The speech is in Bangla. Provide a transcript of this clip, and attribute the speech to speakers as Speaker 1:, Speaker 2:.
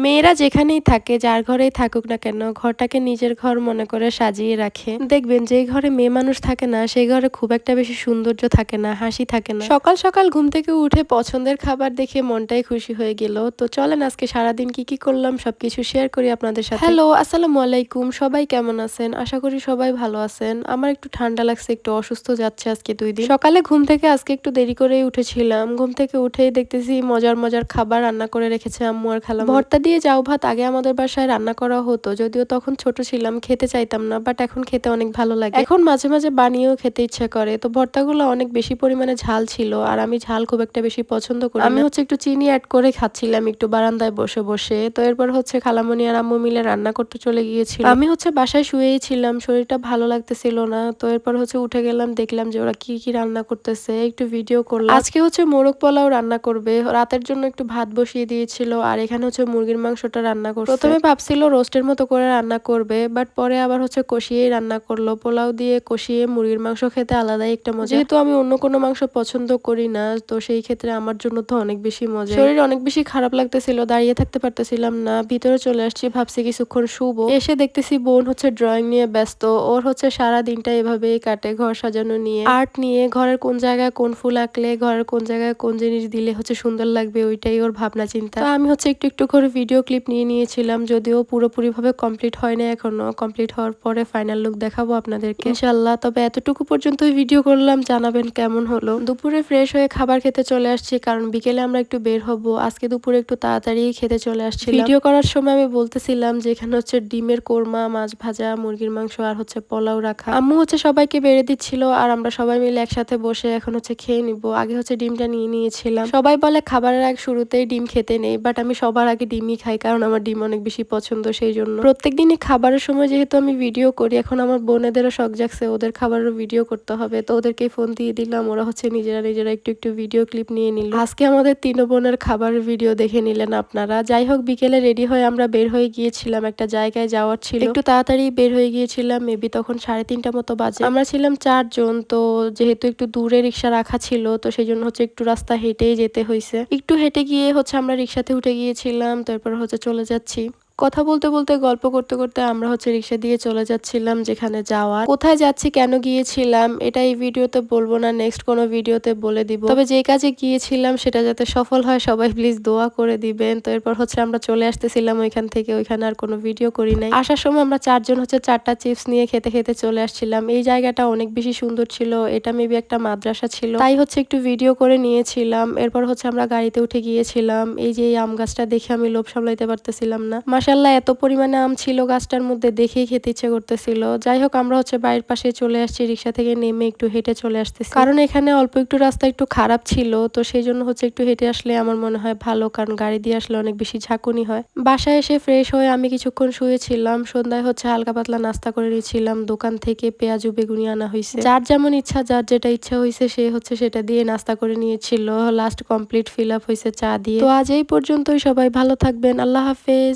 Speaker 1: মেয়েরা যেখানেই থাকে, যার ঘরেই থাকুক না কেন, ঘরটাকে নিজের ঘর মনে করে সাজিয়ে রাখে। দেখবেন যেই ঘরে মেয়ে মানুষ থাকে না, সেই ঘরে খুব একটা বেশি সৌন্দর্য থাকে না, হাসি থাকে না। সকাল সকাল ঘুম থেকে উঠে পছন্দের খাবার দেখে মনটাই খুশি হয়ে গেল। তো চলেন আজকে সারাদিন কি কি করলাম সবকিছু শেয়ার করি আপনাদের সাথে। হ্যালো, আসসালামু আলাইকুম। সবাই কেমন আছেন? আশা করি সবাই ভালো আছেন। আমার একটু ঠান্ডা লাগছে, একটু অসুস্থ যাচ্ছে আজকে 2 দিন। সকালে ঘুম থেকে আজকে একটু দেরি করেই উঠেছিলাম। ঘুম থেকে উঠেই দেখতেছি মজার মজার খাবার রান্না করে রেখেছে আম্মু আর খালাম্মু। ভর্তা দিয়ে জাউ ভাত আগে আমাদের বাসায় রান্না করা হতো, যদিও তখন ছোট ছিলাম, খেতে চাইতাম না, বাট এখন খেতে অনেক ভালো লাগে। এখন মাঝে মাঝে বানিয়েও খেতে ইচ্ছা করে। তো ভর্তাগুলো অনেক বেশি পরিমাণে ঝাল ছিল, আর আমি ঝাল খুব একটা বেশি পছন্দ করি না। আমি একটু চিনি অ্যাড করে খাচ্ছিলাম একটু বারান্দায় বসে বসে। তো এরপর খালামণি আর আম্মু মিলে রান্না করতে চলে গিয়েছিল। আমি বাসায় শুয়েই ছিলাম, শরীরটা ভালো লাগতেছিল না। তো এরপর উঠে গেলাম, দেখলাম যে ওরা কি কি রান্না করতেছে, একটু ভিডিও করলাম। আজকে মোরগ পোলাও রান্না করবে, রাতের জন্য একটু ভাত বসিয়ে দিয়েছিল, আর এখানে মুরগির মাংসটা রান্না করছে। প্রথমে ভাবছিল রোস্টের মতো করে রান্না করবে, বাট পরে আবার কষিয়েই রান্না করলো। পোলাও দিয়ে কষিয়ে মুরগির মাংস খেতে আলাদাই একটা মজা। যেহেতু আমি অন্য কোনো মাংস পছন্দ করি না, তো সেই ক্ষেত্রে আমার জন্য তো অনেক বেশি মজা। শরীর অনেক বেশি খারাপ লাগতেছিল, দাঁড়িয়ে থাকতে পারতেছিলাম না, ভিতরে চলে আসছি, ভাবছি কিছুক্ষণ শুবো। এসে দেখতেছি বোন ড্রয়িং নিয়ে ব্যস্ত। ওর সারা দিনটা এভাবেই কাটে, ঘর সাজানো নিয়ে, আর্ট নিয়ে, ঘরের কোন জায়গায় কোন ফুল আঁকলে, ঘরের কোন জায়গায় কোন জিনিস দিলে সুন্দর লাগবে, ওইটাই ওর ভাবনা চিন্তা। তো আমি একটু একটু করে ভিডিও ক্লিপ নিয়ে নিয়েছিলাম, যদিও পুরোপুরি ভাবে কমপ্লিট হয় না এখনো। কমপ্লিট হওয়ার পরে ফাইনাল লুক দেখাবো আপনাদেরকে ইনশাআল্লাহ। তবে এতটুকু পর্যন্তই ভিডিও করলাম, জানাবেন কেমন হলো। দুপুরে ফ্রেশ হয়ে খাবার খেতে চলে আসছি, কারণ বিকেলে আমরা একটু বের হব। আজকে দুপুরে একটু তাড়াতাড়ি খেতে চলে আসছি। ভিডিও করার সময় আমি বলতেছিলাম যে এখানে ডিমের কোরমা, মাছ ভাজা, মুরগির মাংস আর পোলাও রাখা। আম্মু সবাইকে বেড়ে দিচ্ছিল, আর আমরা সবাই মিলে একসাথে বসে এখন খেয়ে নিব। আগে ডিমটা নিয়ে নিয়েছিলাম। সবাই বলে খাবারের আগে শুরুতেই ডিম খেতে নেই, বাট আমি সবার আগে ডিমই খাই, কারণ আমার ডিম অনেক বেশি পছন্দ। সেই জন্য প্রত্যেকদিনই খাবারের সময় যেহেতু আমি ভিডিও করি, এখন আমার বোনেদেরও শখ জাগছে ওদের খাবারের ভিডিও করতে হবে। তো ওদেরকেই ফোন দিয়ে দিলাম, ওরা নিজেরা নিজেরা একটু একটু ভিডিও ক্লিপ নিয়ে নিল। আজকে আমাদের 3 বোনের খাবারের ভিডিও দেখে নিলেন আপনারা। যাই হোক, বিকেলে রেডি হয়ে আমরা বের হয়ে গিয়েছিলাম, একটা জায়গায় যাওয়ার ছিল, একটু তাড়াতাড়ি বের হয়ে গিয়েছিলাম। মেবি তখন 3:30 মতো বাজে। আমরা ছিলাম 4 জন। তো যেহেতু একটু দূরে রিক্সা রাখা ছিল, তো সেই জন্য একটু রাস্তা হেঁটেই যেতে হয়েছে। একটু হেঁটে গিয়ে আমরা রিক্সাতে উঠে গিয়েছিলাম। তারপর চলে যাচ্ছি। কথা বলতে বলতে, গল্প করতে করতে আমরা রিক্সা দিয়ে চলে যাচ্ছিলাম যেখানে যাওয়ার। কোথায় যাচ্ছি, কেন গিয়েছিলাম, এটা এই ভিডিওতে বলবো না, নেক্সট কোনো ভিডিওতে বলে দিব। তবে যে কাজে গিয়েছিলাম সেটা যাতে সফল হয়, সবাই প্লিজ দোয়া করে দিবেন। তো এরপর আমরা চলে আসতেছিলাম ওইখান থেকে। ওইখানে আর কোনো ভিডিও করি নাই। আসার সময় আমরা 4 জন 4টা চিপস নিয়ে খেতে খেতে চলে আসছিলাম। এই জায়গাটা অনেক বেশি সুন্দর ছিল, এটা মেবি একটা মাদ্রাসা ছিল, তাই একটু ভিডিও করে নিয়েছিলাম। এরপর আমরা গাড়িতে উঠে গিয়েছিলাম। এই যে এই আম গাছটা দেখে আমি লোভ সামলাইতে পারতেছিলাম না। মাশাআল্লাহ, এত পরিমাণে আম ছিল গাছটার মধ্যে, দেখেই খেতে ইচ্ছে করতেছিল। যাই হোক, আমরা বাড়ির পাশে চলে আসছি, রিক্সা থেকে নেমে একটু হেঁটে চলে আসতেছি, কারণ এখানে অল্প একটু রাস্তা একটু খারাপ ছিল। তো সেই জন্য একটু হেঁটে আসলে আমার মনে হয় ভালো, কারণ গাড়ি দিয়ে আসলে অনেক বেশি ঝাঁকুনি হয়। বাসায় এসে ফ্রেশ হয়ে আমি কিছুক্ষণ শুয়েছিলাম। সন্ধ্যায় হালকা পাতলা নাস্তা করে নিয়েছিলাম, দোকান থেকে পেঁয়াজু বেগুনি আনা হয়েছে। যার যেমন ইচ্ছা, যার যেটা ইচ্ছা হয়েছে সে সেটা দিয়ে নাস্তা করে নিয়েছিল। লাস্ট কমপ্লিট ফিল আপ হয়েছে চা দিয়ে। তো আজ এই পর্যন্তই, সবাই ভালো থাকবেন, আল্লাহ হাফেজ।